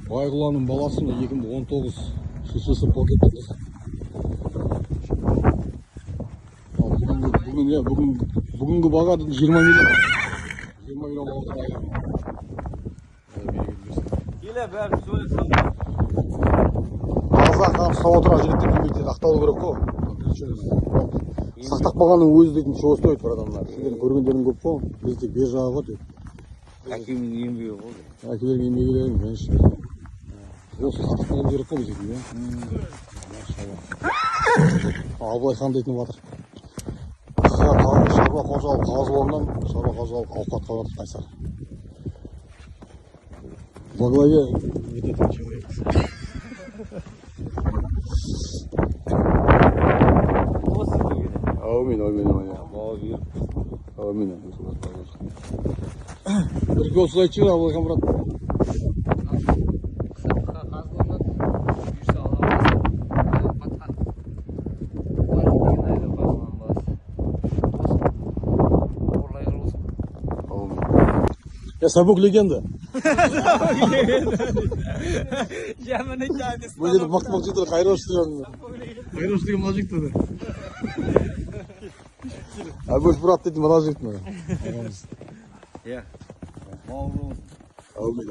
Байғұланың баласы 2019 шешесі покетті. Бүгінгі баға 20 миллион. 20 миллион болған. Келе бәрін сөйлесем. Қазақ ұстап отыра жүректен еңбектен ақталу керек қой. Сақтап қалғанның өзі дейтін шоу ұстайды бір адамдар. Сіздердің көргендерің көп қой. Біз тек бер жағы ғой деп. Әкемнің еңбегі ғой. Әкелердің еңбегілерін, конечно. Осы сақтап қалу керек қой бізде дейді. Абылай хан дейтін батыр. Шаруа қожалық қазылуынан шаруа қожалық ауқатқа батыр қайсар. Во главе вот этого человека. Әумин. Бірге осылай шығыр Абылай хан брат. Я Сабук легенда. Бұл жерде мақтымақ жетір, қайрош деген. Қайрош деген мына жігіт еді. Әбөш брат дейтін мына жігіт. Иә. Әумин.